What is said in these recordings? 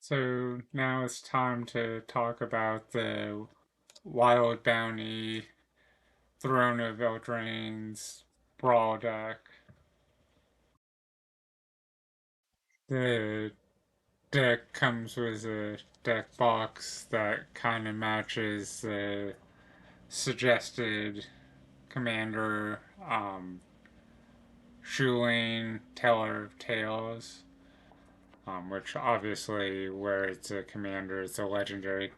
So now it's time to talk about the Wild Bounty Throne of Eldraine's Brawl deck. The deck comes with a deck box that kind of matches the suggested commander, Shuling Teller of Tales, which obviously, where it's a commander, it's a legendary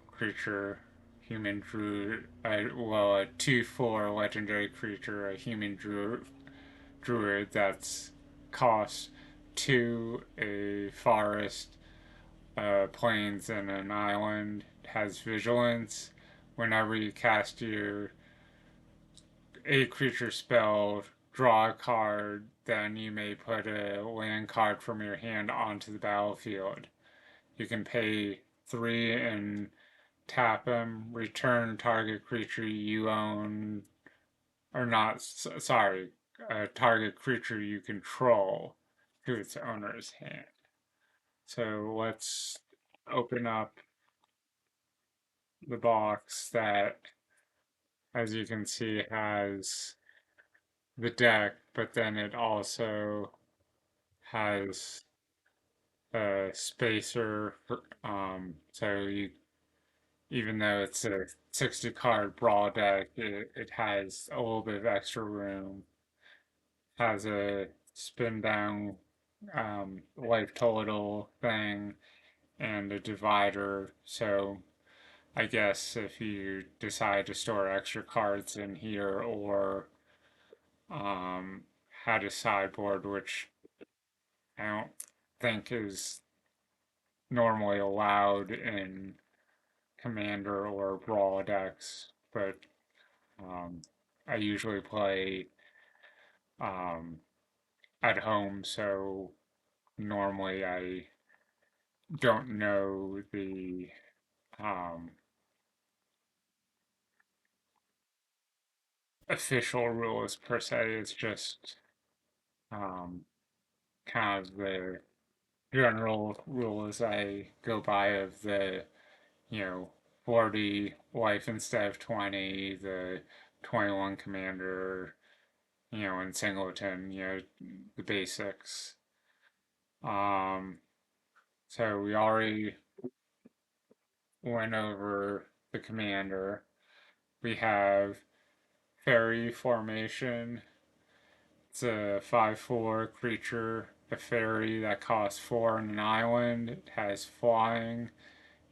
creature, human druid, a 2/4 legendary creature, a human druid that's cost 2, a forest, plains, and an island, has vigilance. Whenever you cast your a creature spell, draw a card, then you may put a land card from your hand onto the battlefield. You can pay 3 and tap him, return target creature you own, or not, sorry, a target creature you control to its owner's hand. So let's open up the box that, as you can see, has the deck, but then it also has a spacer. So you, even though it's a 60 card brawl deck, it has a little bit of extra room. Has a spin down life total thing and a divider. So I guess if you decide to store extra cards in here or um, had a sideboard, which I don't think is normally allowed in Commander or Brawl decks, but um, I usually play um, at home, so normally I don't know the um, official rules per se. It's just um, kind of the general rules I go by of the, 40 life instead of 20, the 21 commander, and singleton, the basics. Um, so we already went over the commander. We have fairy formation. It's a 5/4 creature, a fairy that costs 4 on an island. It has flying.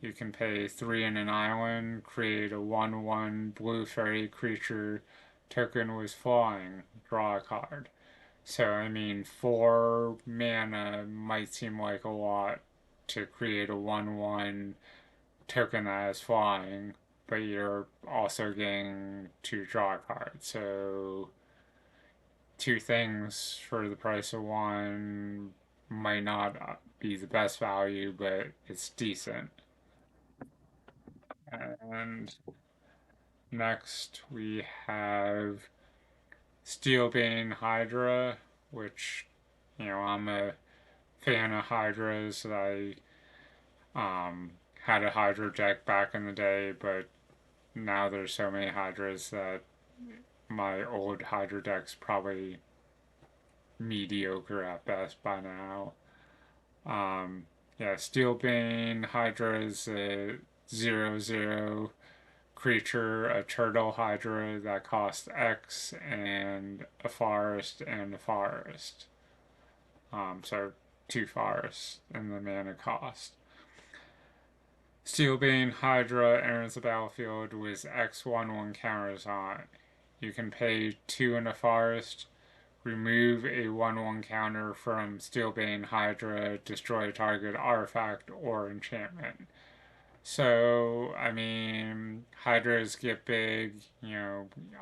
You can pay 3 in an island, create a 1/1 blue fairy creature token with flying, draw a card. So, I mean, 4 mana might seem like a lot to create a 1/1 token that has flying, but you're also getting to draw a card. So, two things for the price of one might not be the best value, but it's decent. And next we have Steelbane Hydra, which, I'm a fan of Hydras. I had a Hydra deck back in the day, but now there's so many Hydras that my old Hydra deck's probably mediocre at best by now. Yeah, Steelbane Hydra is a 0/0 creature, a turtle hydra that costs X and a forest and a forest. So 2 forests and the mana cost. Steelbane Hydra enters the battlefield with X/1/1 counters on it. You can pay 2 in a forest, remove a 1/1 counter from Steelbane Hydra, destroy a target artifact or enchantment. So, I mean, hydras get big,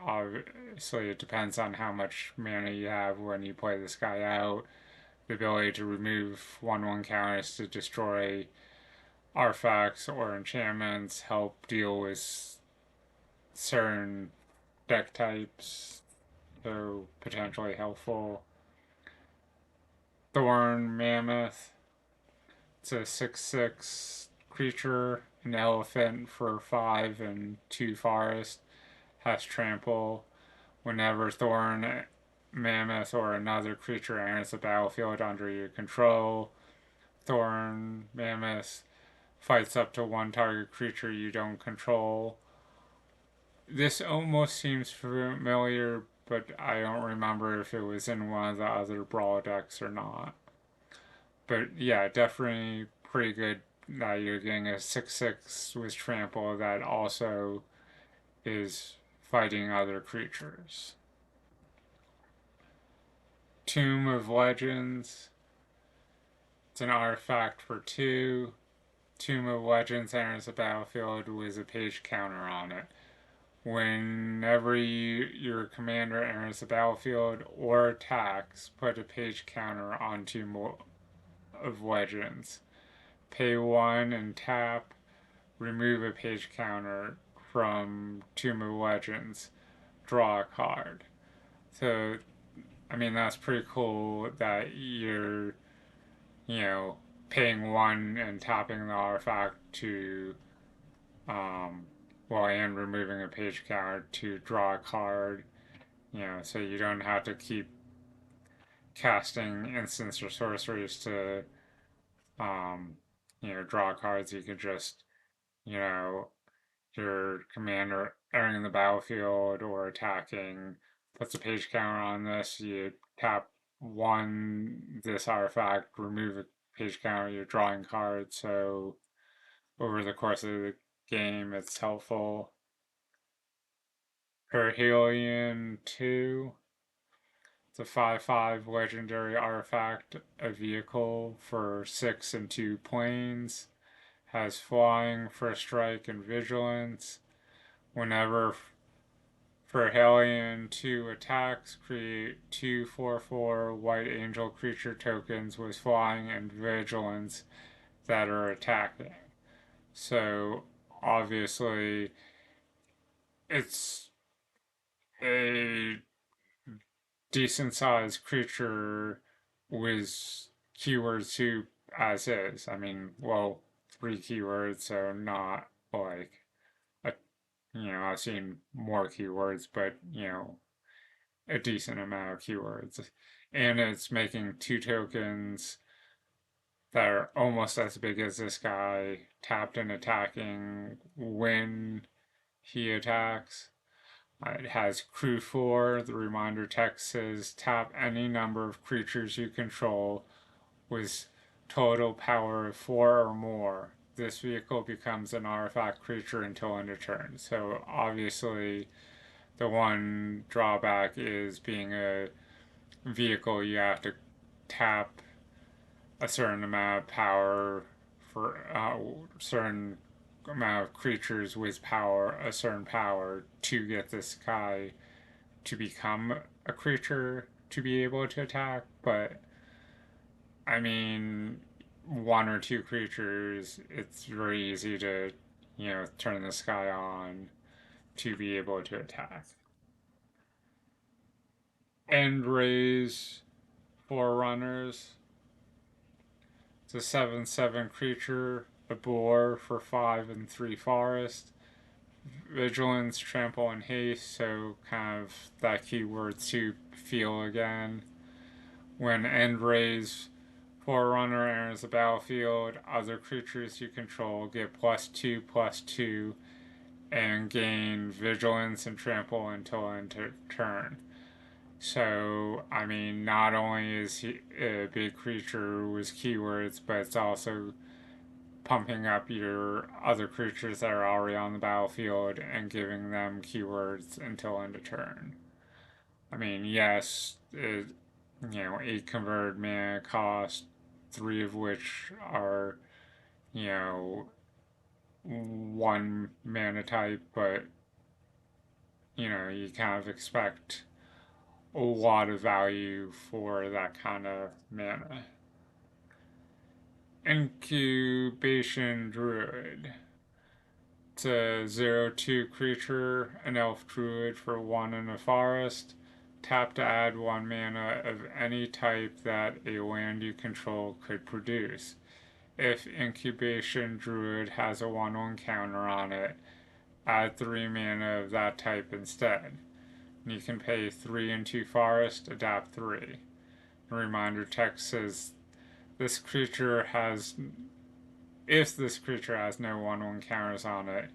obviously it depends on how much mana you have when you play this guy out. The ability to remove 1/1 counters to destroy artifacts or enchantments help deal with certain deck types, so potentially helpful. Thorn Mammoth. It's a 6/6 creature, an elephant for 5 and 2 forest, has trample. Whenever Thorn, Mammoth, or another creature enters the battlefield under your control, Thorn, Mammoth fights up to one target creature you don't control. This almost seems familiar, but I don't remember if it was in one of the other Brawl decks or not. But yeah, definitely pretty good that you're getting a 6/6 with trample that also is fighting other creatures. Tomb of Legends. It's an artifact for 2. Tomb of Legends enters the battlefield with a page counter on it. Whenever your commander enters the battlefield or attacks, put a page counter on Tomb of Legends. Pay 1 and tap. Remove a page counter from Tomb of Legends. Draw a card. So, I mean, that's pretty cool that you're, paying 1 and tapping the artifact to, and removing a page counter to draw a card, so you don't have to keep casting instants or sorceries to, um, draw cards. You could just, you know, your commander entering the battlefield or attacking puts a page counter on this. You tap 1 this artifact, remove a page counter, you're drawing cards. So over the course of the game, it's helpful. Perhelion 2. It's a 5/5 legendary artifact, a vehicle for 6 and 2 planes. Has flying, first strike, and vigilance. Whenever Perhelion 2 attacks, create 2/4/4 White Angel creature tokens with flying and vigilance that are attacking. So obviously, it's a decent sized creature with keywords too, as is. I mean, well, 3 keywords, so not like a, I've seen more keywords, but a decent amount of keywords. And it's making 2 tokens that are almost as big as this guy, tapped and attacking when he attacks. It has Crew 4. The reminder text says tap any number of creatures you control with total power of 4 or more. This vehicle becomes an artifact creature until end of turn. So obviously, the one drawback is being a vehicle, you have to tap a certain amount of power for certain amount of creatures with power, a certain power, to get this guy to become a creature to be able to attack. But I mean, 1 or 2 creatures, it's very easy to, turn this guy on to be able to attack. End raise Forerunners. It's a 7/7 creature, a boar for 5 and 3 forest. Vigilance, trample, and haste, so kind of that keyword to feel again. When end raise Forerunner enters the battlefield, other creatures you control get +2/+2 and gain vigilance and trample until end of turn. So, I mean, not only is he a big creature with keywords, but it's also pumping up your other creatures that are already on the battlefield and giving them keywords until end of turn. I mean, yes, 8 converted mana cost, 3 of which are, 1 mana type, but, you kind of expect a lot of value for that kind of mana. Incubation Druid. It's a 0/2 creature, an elf druid for 1 in a forest. Tap to add 1 mana of any type that a land you control could produce. if Incubation Druid has a 1/1 counter on it, add 3 mana of that type instead. And you can pay 3 into Forest, adapt 3. The reminder text says this creature has, if this creature has no 1/1 counters on it,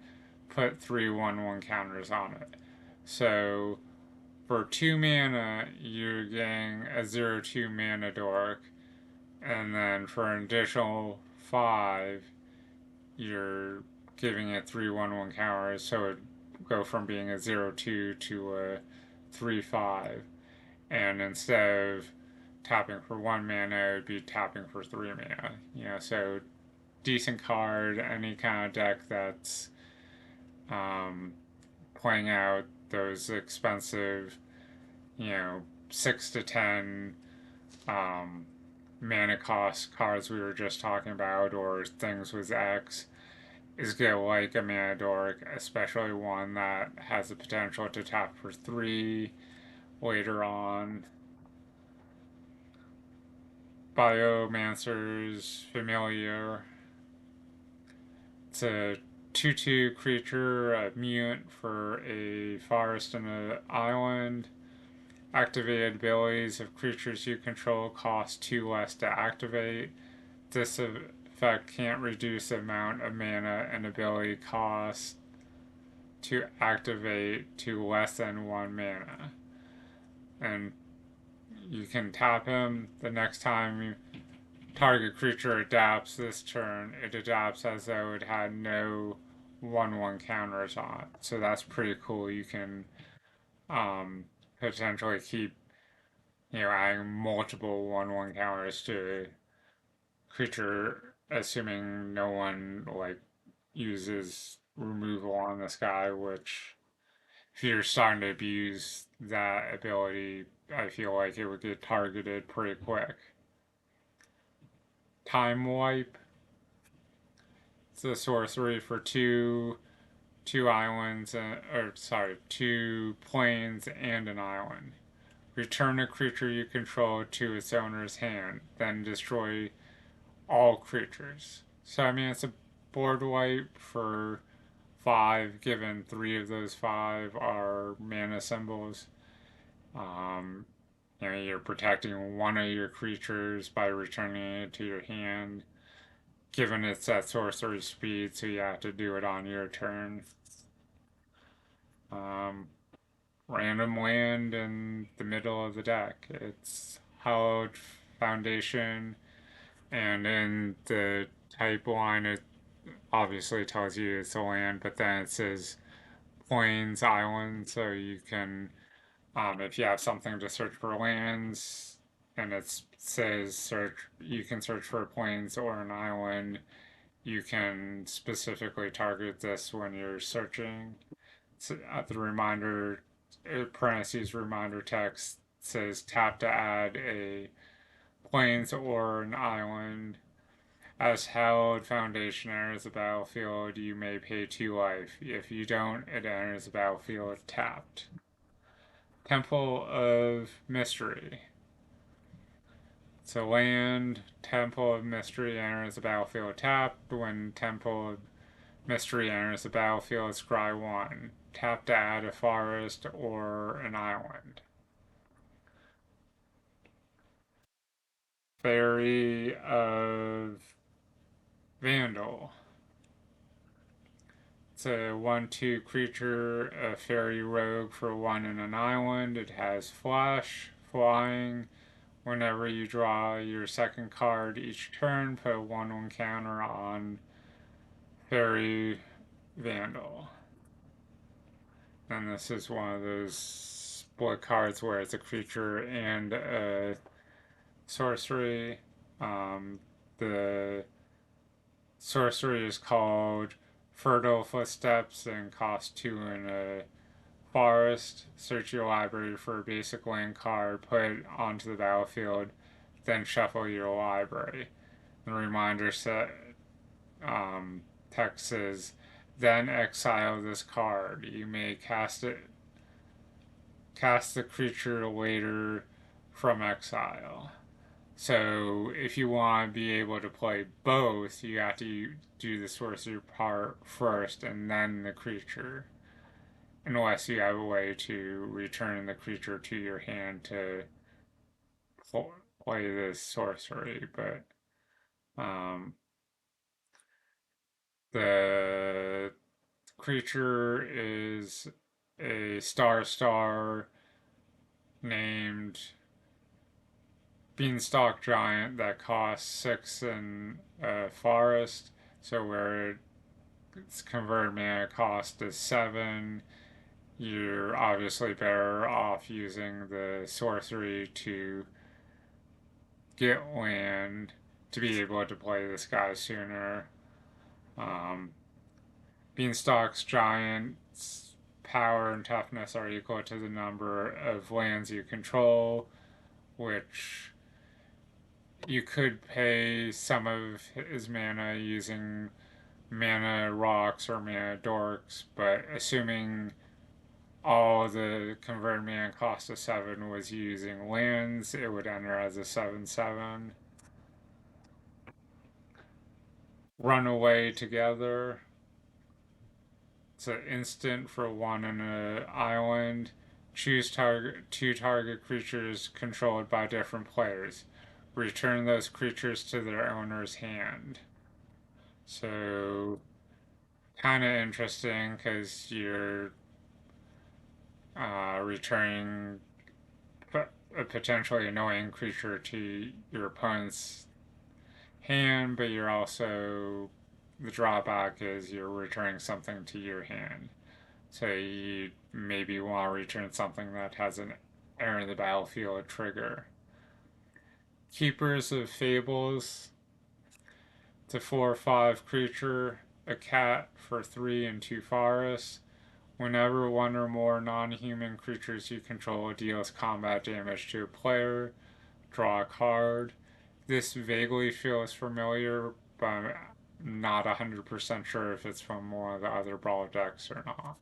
put 3 1/1 counters on it. So for 2 mana, you're getting a 0/2 mana dork, and then for an additional 5, you're giving it 3 1/1 counters, so it go from being a 0/2 to a 3/5. And instead of tapping for 1 mana, it would be tapping for 3 mana. So decent card, any kind of deck that's playing out those expensive, 6 to 10 mana cost cards we were just talking about, or things with X, is gonna like a mana dork, especially one that has the potential to tap for 3 later on. Biomancer's Familiar. It's a 2/2 creature, a mutant for a forest and an island. Activated abilities of creatures you control cost 2 less to activate. This effect can't reduce the amount of mana an ability costs to activate to less than 1 mana. And you can tap him the next time target creature adapts this turn. It adapts as though it had no 1/1 counters on it. So that's pretty cool. You can potentially keep adding multiple 1/1 counters to a creature, assuming no one uses removal on this guy, which if you're starting to abuse that ability, I feel like it would get targeted pretty quick. Time Wipe. It's a sorcery for two islands, two plains and an island. Return a creature you control to its owner's hand, then destroy all creatures. So I mean, it's a board wipe for 5, given 3 of those 5 are mana symbols. You're protecting one of your creatures by returning it to your hand, given it's at sorcery speed, so you have to do it on your turn. Random land in the middle of the deck. It's Hallowed Foundation, and in the type line, it obviously tells you it's a land, but then it says Plains Island, so you can, if you have something to search for lands, and it says you can search for a plains or an island, you can specifically target this when you're searching. So at the reminder, parentheses reminder text says tap to add a plains or an island. As Hallowed Foundation enters the battlefield, you may pay 2 life. If you don't, it enters the battlefield tapped. Temple of Mystery. It's a land. Temple of Mystery enters the battlefield tapped. When Temple of Mystery enters the battlefield, scry 1. Tap to add a forest or an island. Fairy of Vandal. It's a 1/2 creature, a fairy rogue for 1 and an island. It has flash, flying. Whenever you draw your second card each turn, put a 1/1 counter on Fairy Vandal. And this is one of those split cards where it's a creature and a sorcery. The sorcery is called Fertile Footsteps and costs 2 in a forest. Search your library for a basic land card, put it onto the battlefield, then shuffle your library. The reminder set text says, then exile this card. You may cast the creature later from exile. So if you want to be able to play both, you have to do the sorcery part first and then the creature. Unless you have a way to return the creature to your hand to play this sorcery. But um, the creature is a star named Beanstalk Giant that costs 6 in a forest. So where its converted mana cost is 7, you're obviously better off using the sorcery to get land to be able to play this guy sooner. Um, Beanstalk's Giant's power and toughness are equal to the number of lands you control, which you could pay some of his mana using mana rocks or mana dorks, but assuming all the converted mana cost of 7 was using lands, it would enter as a 7/7. Run away together. It's an instant for 1 in an island. Choose two target creatures controlled by different players. Return those creatures to their owner's hand. So, kind of interesting because you're returning a potentially annoying creature to your opponent's hand, but you're also, the drawback is you're returning something to your hand. So you maybe want to return something that has an enter the battlefield trigger. Keepers of Fables. It's a 4/5 creature, a cat for 3 and 2 forests. Whenever one or more non human creatures you control deals combat damage to a player, draw a card. This vaguely feels familiar, but I'm not 100% sure if it's from one of the other Brawl decks or not.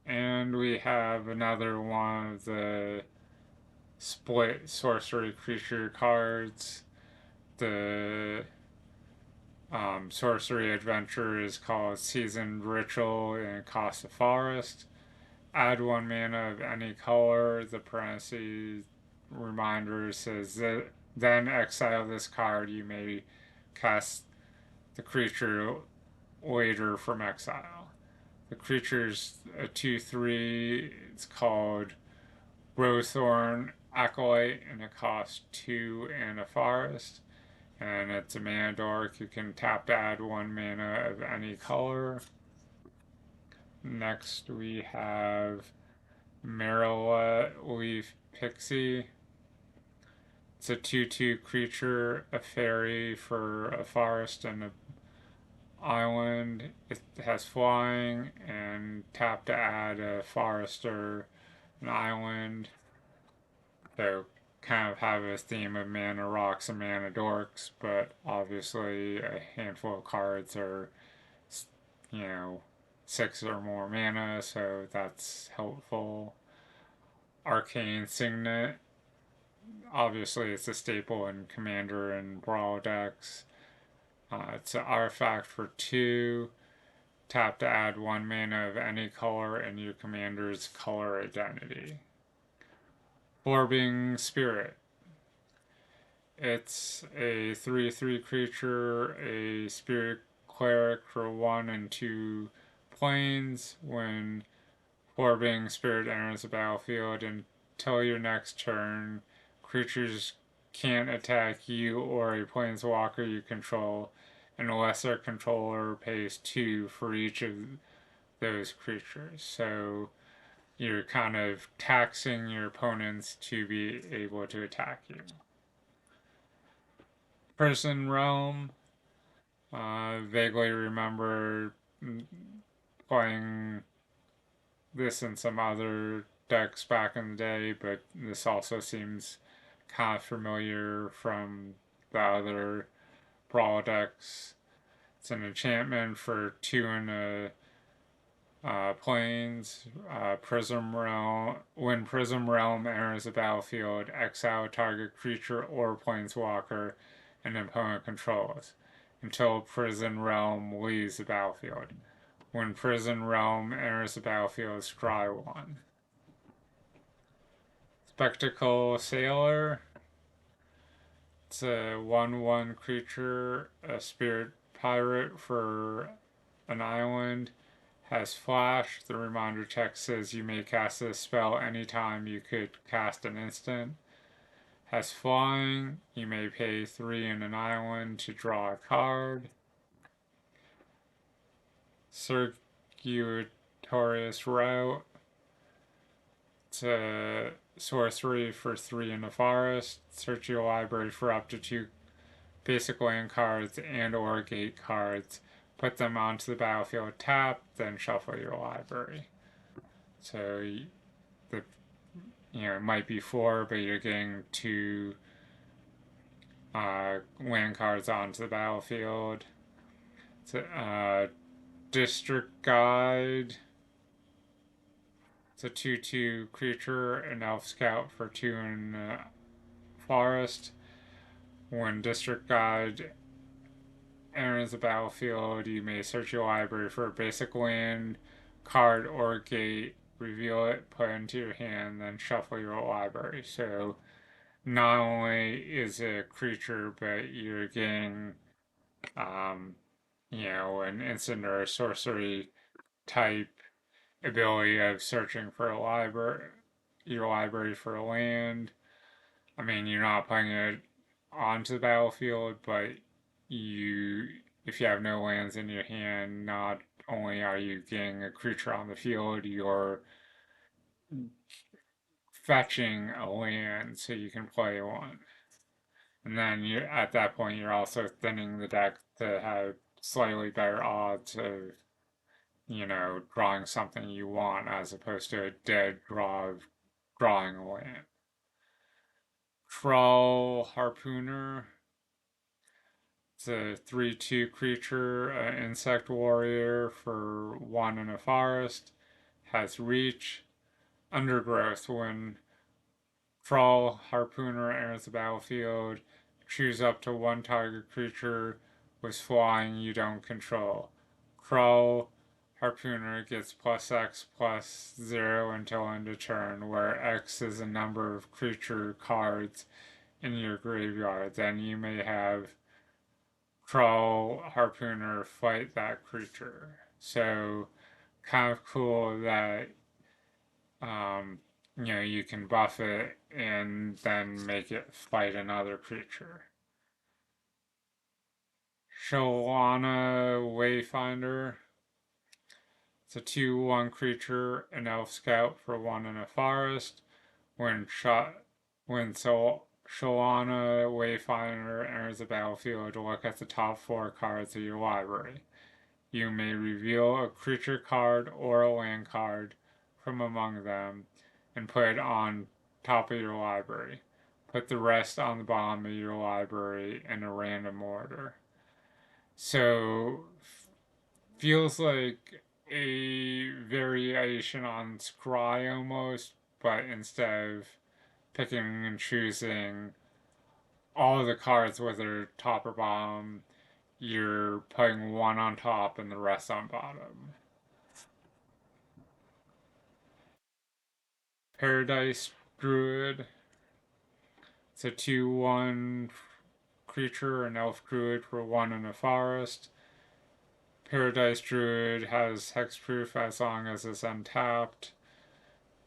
And we have another one of the split sorcery creature cards. The sorcery adventure is called Seasoned Ritual and it costs a forest. Add 1 mana of any color. The parentheses reminder says that then exile this card. You may cast the creature later from exile. The creature's a 2/3. It's called Rowthorn Acolyte and it costs 2 and a forest. And it's a mana dork. You can tap to add 1 mana of any color. Next we have Marilla Leaf Pixie. It's a 2/2 creature, a fairy for a forest and an island. It has flying and tap to add a forest or an island. So kind of have a theme of mana rocks and mana dorks, but obviously a handful of cards are, you know, 6 or more mana, so that's helpful. Arcane Signet. Obviously, it's a staple in Commander and Brawl decks. It's an artifact for 2. Tap to add 1 mana of any color in your commander's color identity. Orbing Spirit. It's a 3/3 creature, a spirit cleric for 1 and 2 planes. When Orbing Spirit enters the battlefield until your next turn, creatures can't attack you or a planeswalker you control unless their controller pays 2 for each of those creatures. So you're kind of taxing your opponents to be able to attack you. Prison Realm. Vaguely remember playing this in some other decks back in the day, but this also seems kind of familiar from the other Brawl decks. It's an enchantment for 2 and a Planes, Prism Realm. When Prism Realm enters the battlefield, exile target creature or planeswalker an opponent controls until Prison Realm leaves the battlefield. When Prison Realm enters the battlefield, scry 1. Spectacle Sailor. It's a 1/1 creature, a spirit pirate for an island. Has flash. The reminder text says you may cast this spell anytime you could cast an instant. Has flying. You may pay 3 in an island to draw a card. Circuitous Route. It's a sorcery for 3 in the forest. Search your library for up to 2 basic land cards and or gate cards. Put them onto the battlefield tapped, then shuffle your library. So the it might be 4, but you're getting 2 land cards onto the battlefield. It's a District Guide. It's a 2/2 creature, an elf scout for 2 in forest. When District Guide enters the battlefield, you may search your library for a basic land, card, or gate, reveal it, put it into your hand, then shuffle your library. So not only is it a creature, but you're getting, an instant or a sorcery type ability of searching for a library, your library for a land. I mean, you're not putting it onto the battlefield, but if you have no lands in your hand, not only are you getting a creature on the field, you're fetching a land so you can play one. And then at that point, you're also thinning the deck to have slightly better odds of, drawing something you want as opposed to a dead draw of drawing a land. Troll Harpooner. It's a 3/2 creature, insect warrior for 1 in a forest. Has reach. Undergrowth. When Troll Harpooner enters the battlefield, choose up to 1 target creature with flying you don't control. Troll Harpooner gets +X/+0 until end of turn, where X is a number of creature cards in your graveyard. Then you may have Troll Harpooner fight that creature. So kind of cool that you can buff it and then make it fight another creature. Shalana Wayfinder. It's a 2/1 creature, an elf scout for 1 in a forest. When Shalana Wayfinder enters the battlefield, look at the top 4 cards of your library. You may reveal a creature card or a land card from among them and put it on top of your library. Put the rest on the bottom of your library in a random order. So, feels like a variation on Scry almost, but instead of picking and choosing all of the cards, whether top or bottom, you're putting 1 on top and the rest on bottom. Paradise Druid. It's a 2/1 creature, an elf druid for 1 in a forest. Paradise Druid has hexproof as long as it's untapped.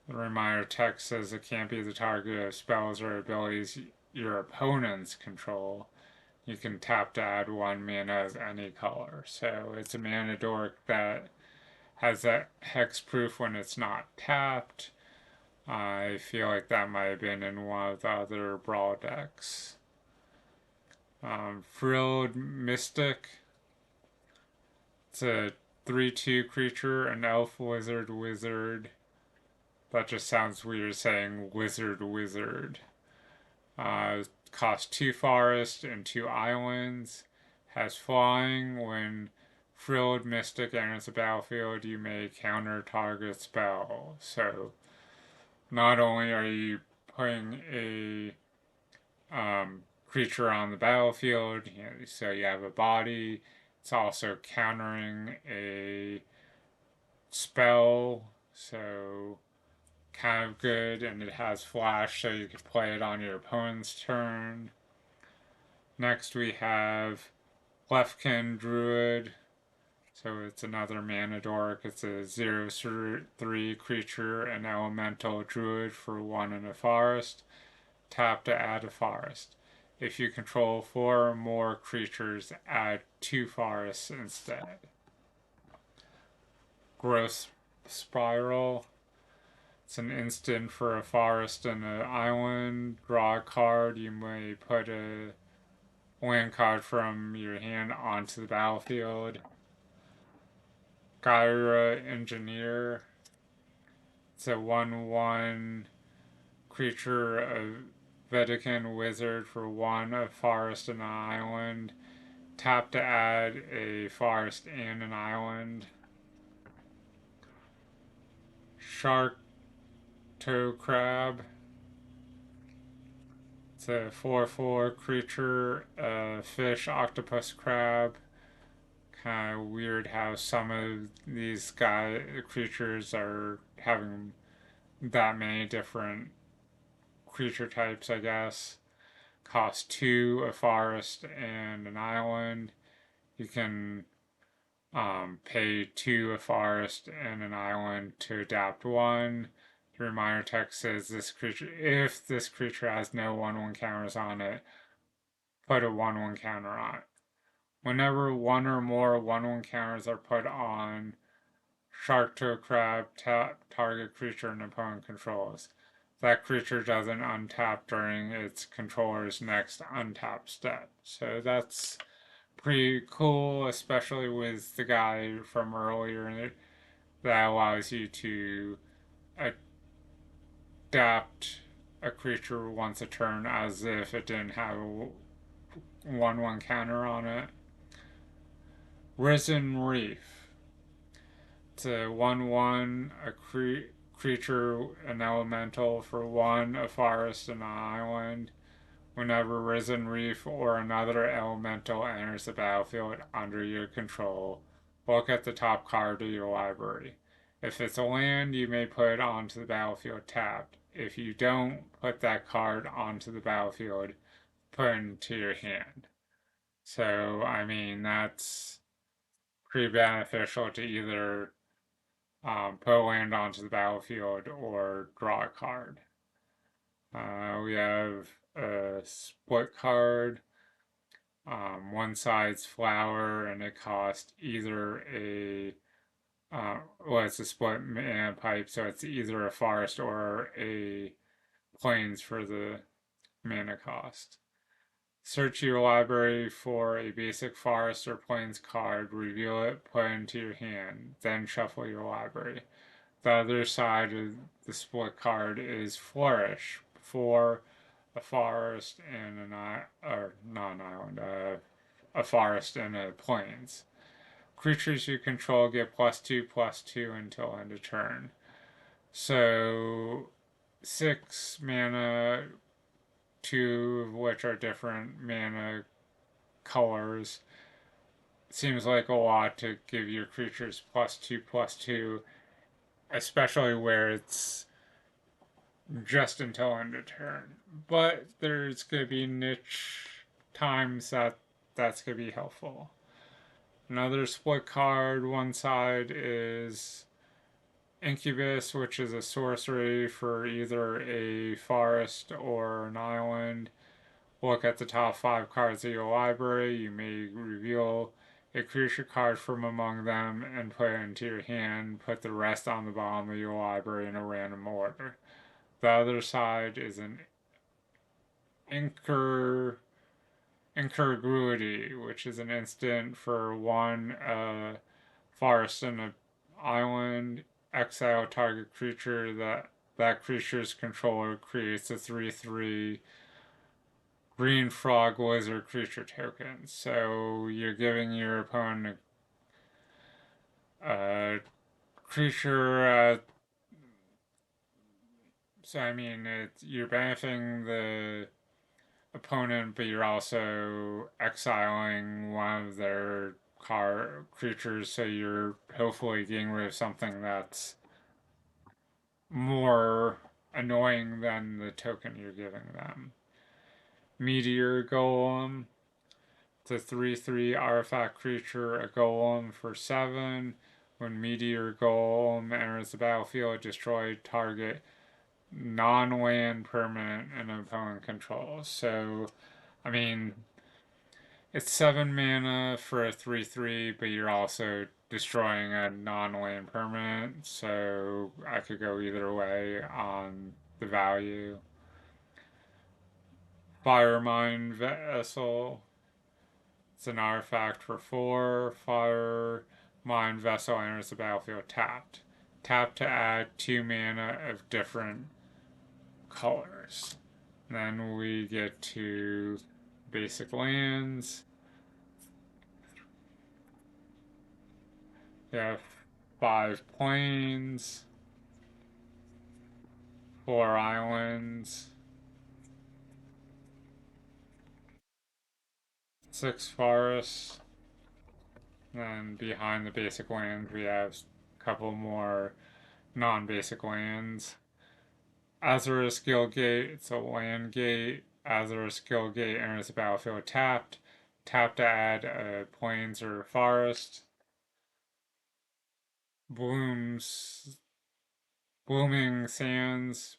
The reminder text says it can't be the target of spells or abilities your opponents control. You can tap to add 1 mana of any color. So it's a mana dork that has that hexproof when it's not tapped. I feel like that might have been in one of the other brawl decks. Frilled Mystic. It's a 3/2 creature, an elf wizard. That just sounds weird saying wizard. Costs 2 forests and 2 islands. Has flying. When Frilled Mystic enters the battlefield, you may counter target spell. So not only are you putting a creature on the battlefield, so you have a body, it's also countering a spell, so kind of good, and it has flash, so you can play it on your opponent's turn. Next we have Lefkin Druid. So it's another mana dork. It's a 0/3 creature, an elemental druid for 1 in a forest. Tap to add a forest. If you control 4 or more creatures, add 2 forests instead. Growth Spiral. It's an instant for a forest and an island. Draw a card. You may put a land card from your hand onto the battlefield. Gyra Engineer. It's a 1/1 creature, a Vatican wizard for 1, a forest and an island. Tap to add a forest and an island. Shark Toe Crab. It's a 4/4 creature, a fish octopus crab. Kind of weird how some of these creatures are having that many different creature types, I guess. Cost 2, a forest and an island. You can pay 2, a forest and an island to adapt 1. The reminder text says this creature, if this creature has no 1/1 counters on it, put a 1/1 counter on it. Whenever 1 or more 1/1 counters are put on Shark to a Crab, target creature an opponent controls. That creature doesn't untap during its controller's next untap step. So that's pretty cool, especially with the guy from earlier that allows you to adapt a creature once a turn as if it didn't have a 1/1 counter on it. Risen Reef. It's a 1/1, a creature, an elemental for 1, a forest and an island. Whenever Risen Reef or another elemental enters the battlefield under your control, look at the top card of your library. If it's a land, you may put it onto the battlefield tapped. If you don't put that card onto the battlefield, put it into your hand. So, I mean, that's pretty beneficial to either put a land onto the battlefield or draw a card. We have a split card. One side's flower, and it costs either it's a split mana pipe, so it's either a forest or a plains for the mana cost. Search your library for a basic forest or plains card, reveal it, put it into your hand, then shuffle your library. The other side of the split card is Flourish for a forest and a forest and a plains. Creatures you control get +2/+2 until end of turn. So 6 mana, 2 of which are different mana colors. Seems like a lot to give your creatures +2/+2, especially where it's just until end of turn. But there's going to be niche times that's going to be helpful. Another split card, one side is Incubus, which is a sorcery for either a forest or an island. Look at the top 5 cards of your library. You may reveal a creature card from among them and put it into your hand. Put the rest on the bottom of your library in a random order. The other side is an Incongruity, which is an instant for 1 forest and an island. Exile target creature that creature's controller creates a 3/3 green frog lizard creature token. So you're giving your opponent Uh, creature, so I mean, you're benefiting the opponent, but you're also exiling one of their creatures, so you're hopefully getting rid of something that's more annoying than the token you're giving them. Meteor Golem. It's a 3/3 artifact creature, a golem for 7. When Meteor Golem enters the battlefield, destroy target non-land permanent an opponent controls. So, I mean, it's 7 mana for a 3/3, but you're also destroying a non-land permanent, so I could go either way on the value. Firemind Vessel. It's an artifact for 4. Firemind Vessel enters the battlefield tapped. Tap to add 2 mana of different colors. Then we get to basic lands. We have 5 plains, 4 islands, 6 forests. Then behind the basic lands, we have a couple more non-basic lands. Azurus Guildgate, it's a land gate. Azurus Guildgate enters the battlefield tapped. Tap to add a plains or forest. Blooms, Blooming Sands,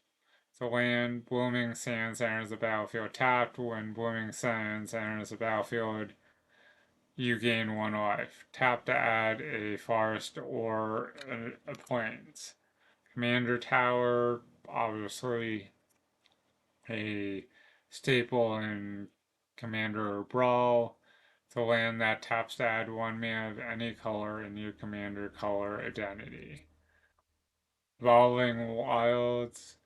it's a land. Blooming Sands enters the battlefield tapped. When Blooming Sands enters the battlefield, you gain 1 life. Tap to add a forest or a plains. Commander Tower, obviously a staple in Commander or Brawl. It's a land that taps to add 1 mana of any color in your commander color identity. Evolving Wilds.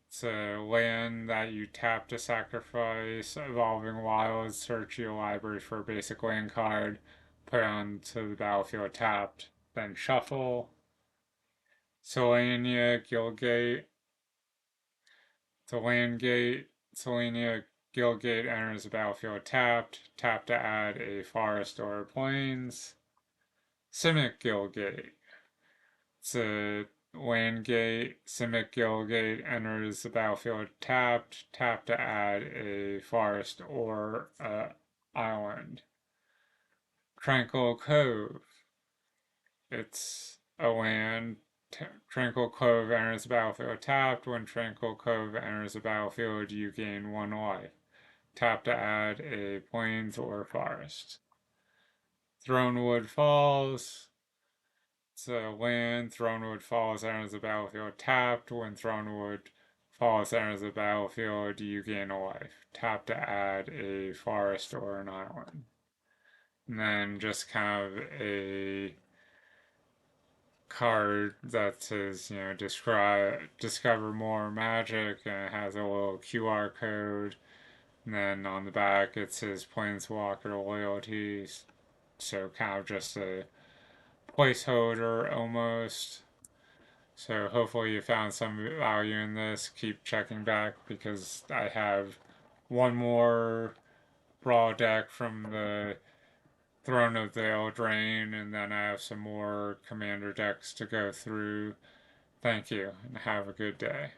It's a land that you tap to sacrifice. Evolving Wilds, search your library for a basic land card, put it onto the battlefield tapped, then shuffle. Selenia Guildgate. It's a land gate. Selenia Guildgate enters the battlefield tapped. Tap to add a forest or a plains. Simic Guildgate. It's a land gate. Simic Guildgate enters the battlefield tapped. Tap to add a forest or a island. Tranquil Cove. It's a land. Tranquil Cove enters the battlefield tapped. When Tranquil Cove enters the battlefield, you gain 1 life. Tap to add a plains or forest. Thronewood Falls. It's a land. Thronewood Falls enters the battlefield tapped. When Thronewood Falls enters the battlefield, you gain a life. Tap to add a forest or an island. And then just kind of a card that says, discover more magic, and it has a little QR code. And then on the back it says Planeswalker loyalties. So kind of just a placeholder almost. So hopefully you found some value in this. Keep checking back because I have one more brawl deck from the Throne of the Eldraine, and then I have some more commander decks to go through. Thank you, and have a good day.